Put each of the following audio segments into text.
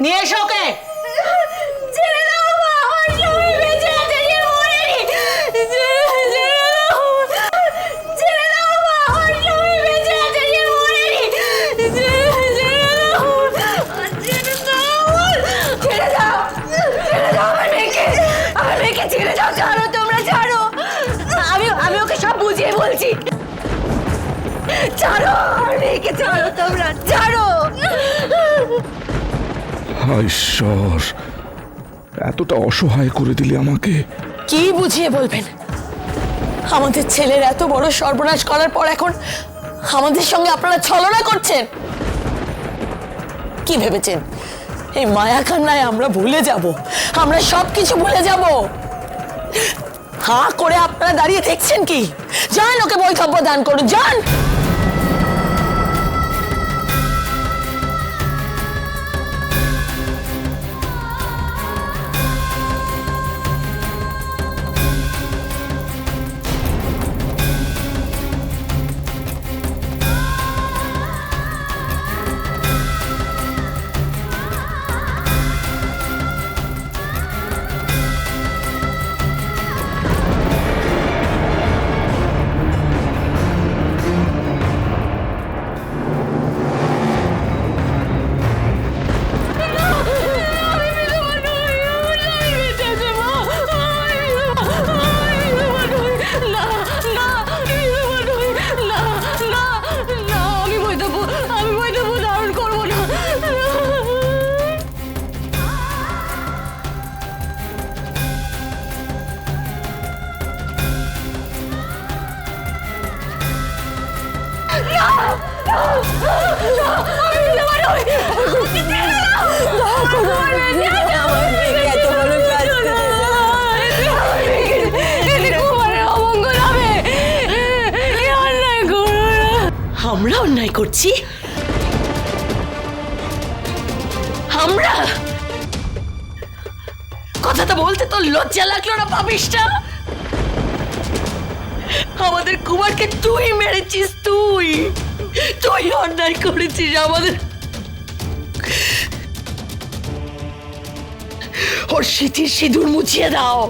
নিয়ে এসো ওকে। আমি ওকে সব বুঝিয়ে বলছি। ছাড়ো, মেয়েকে ছাড়ো, তোমরা ছাড়ো। ঈশ্বর, এতটা অসহায় করে দিলে আমাকে। কি বুঝিয়ে বলবেন? আমাদের ছেলের এত বড় সর্বনাশ করার পর এখন আমাদের সঙ্গে আপনারা ছলনা করছেন? কি ভেবেছেন এই মায়া কান্নায় আমরা ভুলে যাব? আমরা সবকিছু ভুলে যাব? হাঁ করে আপনারা দাঁড়িয়ে দেখছেন কি? যান ওকে বৈধব্য দান করুন, যান। আমরা অন্যায় করছি? আমরা? কথাটা বলতে তো লজ্জা লাগলো না পাপিষ্টা? আমাদের কুমারকে তুই মেরেছিস, তুই অন্যায় করেছিস আমাদের। ওর স্মৃতির সিঁদুর মুছিয়ে দাও,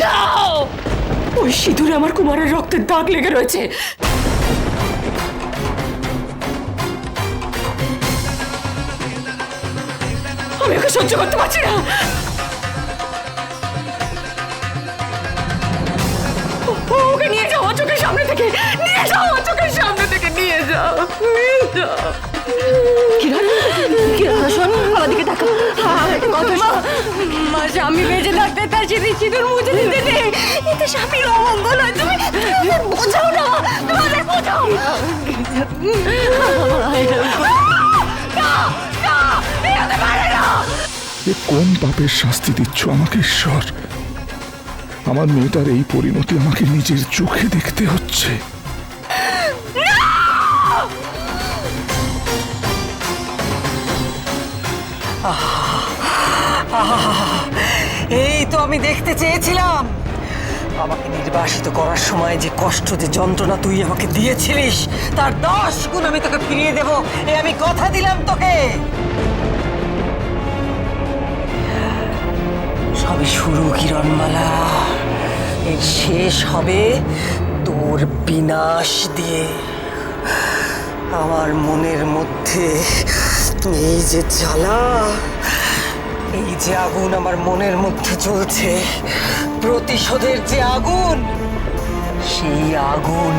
দাও। ওই সিঁদুরে আমার কুমারের রক্তের দাগ লেগে রয়েছে। আমি ওকে সহ্য করতে পারছি না। ওকে নিয়ে যাও চোখের সামনে থেকে, নিয়ে যাও চোখের সামনে থেকে, নিয়ে যাও। আমি বেঁচে থাকতে তার সিঁদুর মুছে দিতে নেই, এতে স্বামীর অমঙ্গল হয়। তুমি বোঝাও না, তোমাদের বোঝাও। কোন পাপের শাস্তি দিচ্ছ আমাকে ঈশ্বর? আমার মেয়েটার এই পরিণতি আমাকে নিজের চোখে দেখতে হচ্ছে। এই তো আমি দেখতে চেয়েছিলাম। আমাকে নির্বাসিত করার সময় যে কষ্ট, যে যন্ত্রণা তুই আমাকে দিয়েছিলিস, তার 10 গুণ আমি তোকে ফিরিয়ে দেব, এই আমি কথা দিলাম তোকে। সবে শুরু কিরণমালা, এর শেষ হবে তোর বিনাশ দিয়ে। আমার মনের মধ্যে এই যে জ্বালা, এই যে আগুন আমার মনের মধ্যে জ্বলছে, প্রতিশোধের যে আগুন, সেই আগুন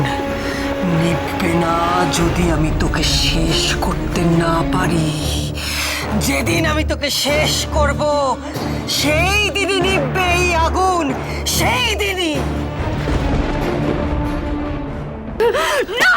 নিভবে না যদি আমি তোকে শেষ করতে না পারি। যেদিন আমি তোকে শেষ করব, সেই দিনই নিভবে এই আগুন, সেই দিনই। না!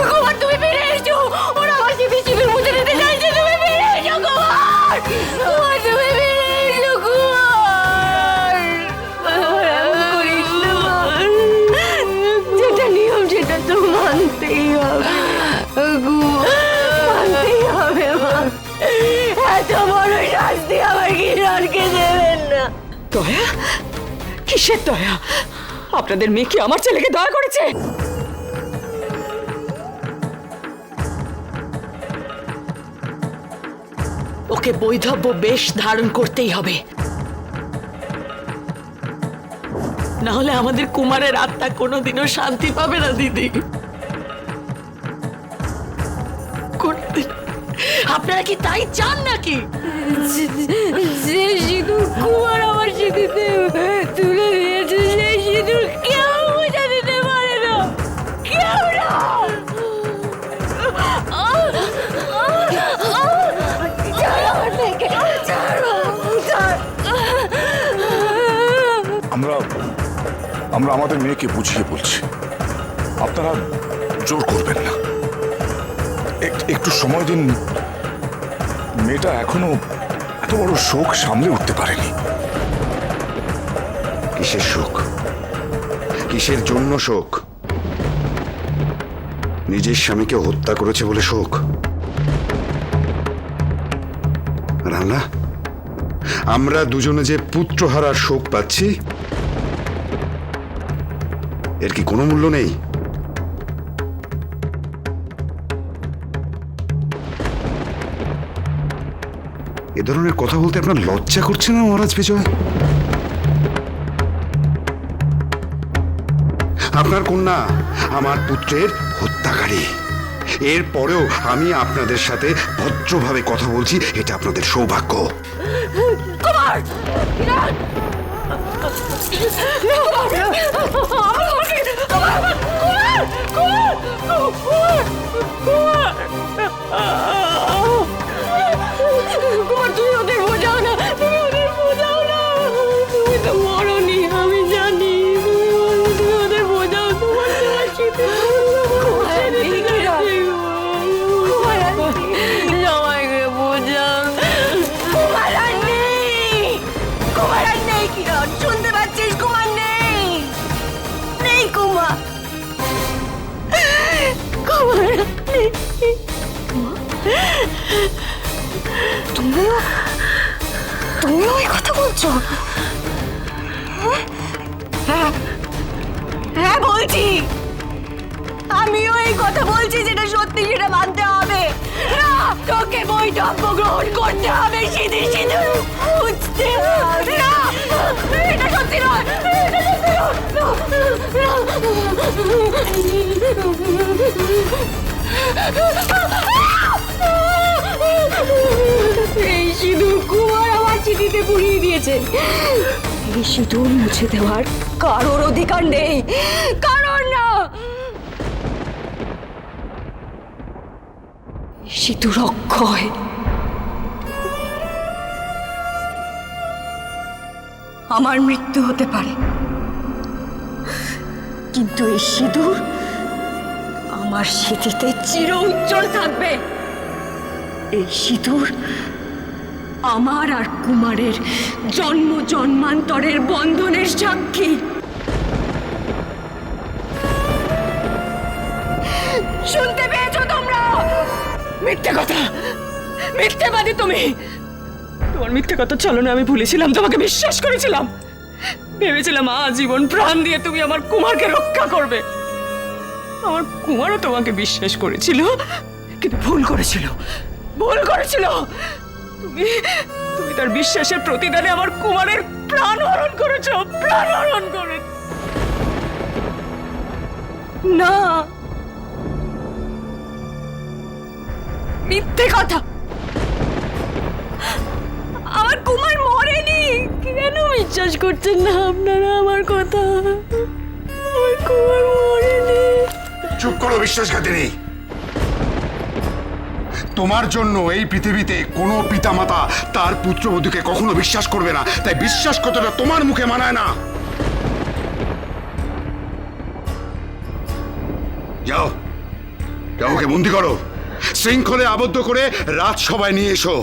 কুমার, তুমি বেরিয়ে এসো। ওরা আমার সিঁদুর মুছে দিতে চাইছে। তুমি বেরিয়ে এসো কুমার। কুমার, তুমি বেরিয়ে এসো কুমার। যেটা নিয়ম সেটা তো মানতেই হবে। দয়া? কিসের দয়া? আপনাদের মেয়ে কি আমার ছেলেকে দয়া করেছে? ওকে বৈধব্য বেশ ধারণ করতেই হবে, না হলে আমাদের কুমারের আত্মা কোনোদিনও শান্তি পাবে না দিদি। কোনোদিন। আপনারা কি তাই চান নাকি? যে সিঁদুর কুমার আমার সিঁথিতে তুলে দিয়েছে, সেই সিঁদুর কেউ মুছে দিতে পারে না, কেউ না। ছাড়ো আমার মেয়েকে, ছাড়ো, আমরা আমাদের মেয়েকে বুঝিয়ে বলছি, আপনারা জোর করবেন না, একটু সময় দিন। মেয়েটা এখনো এত বড় শোক সামলে উঠতে পারেনি। কিসের শোক? কিসের জন্য শোক? নিজের স্বামীকে হত্যা করেছে বলে শোক? আর আমরা দুজনে যে পুত্র হারার শোক পাচ্ছি, এর কি কোনো মূল্য নেই? এ ধরনের কথা বলতে আপনার লজ্জা করছে না মহারাজ বিজয়? আপনার কন্যা আমার পুত্রের হত্যাকারী, এরপরেও আমি আপনাদের সাথে ভদ্রভাবে কথা বলছি, এটা আপনাদের সৌভাগ্য। কুমার! কুমার, তুমি ওদের বোঝাও না, তুমি ওদের বোঝাও না। তুমি তো মরনি, আমি জানি। তুমি ওদের বোঝাও, তোমার জামাইকে বোঝাও। কুমার আর নেই, কুমার আর নেই। কিরণ, শুনতে পাচ্ছিস? কুমার নেই, নেই কুমার, কুমার নেই। তুমিও এই কথা বলছো? হ্যাঁ বলছি, আমিও এই কথা বলছি। যেটা সত্যি সেটা মানতে হবে। না, তোকে বৈধব্য গ্রহণ করতে হবে, সিঁদুর সিঁদুর বুঝতে হবে। না, এটা সত্যি নয়, এটা সত্যি এই সিঁদুর কুমার আমার চিঠিতে পুড়িয়ে দিয়েছে। এই সিঁদুর মুছে দেওয়ার কারোর অধিকার নেই, কারোর না। সিঁদুর অক্ষয়। আমার মৃত্যু হতে পারে, কিন্তু এই সিঁদুর আমার স্মৃতিতে চির উজ্জ্বল থাকবে। এই সিঁদুর আমার আর কুমারের জন্ম জন্মান্তরের বন্ধনের সাক্ষী। শুনতে পেয়েছো তোমরা? মিথ্যে কথা, মিথ্যেবাদী তুমি। তোমার মিথ্যে কথা ছলনা আমি ভুলেছিলাম, তোমাকে বিশ্বাস করেছিলাম, ভেবেছিলাম আজীবন প্রাণ দিয়ে তুমি আমার কুমারকে রক্ষা করবে। আমার কুমারও তোমাকে বিশ্বাস করেছিল, কিন্তু ভুল করেছিল, ভুল করেছিল। তুমি তুমি তার বিশ্বাসের প্রতিদানে আমার কুমারের প্রাণ হরণ করেছো, প্রাণ হরণ করে। না, মিথ্যে কথা। আমার কুমার মরেনি। কেন বিশ্বাস করছেন না আপনারা আমার কথা? আমার কুমার মরেনি। চুপ করো বিশ্বাসঘাতিনী। তোমার জন্য এই পৃথিবীতে কোনো পিতামাতা তার পুত্রবধূকে কখনো বিশ্বাস করবে না, তাই বিশ্বাস কথাটা তোমার মুখে মানায় না। যাও, যাও, ওকে বন্দি করো, শৃঙ্খলে আবদ্ধ করে রাজসভায় নিয়ে এসো।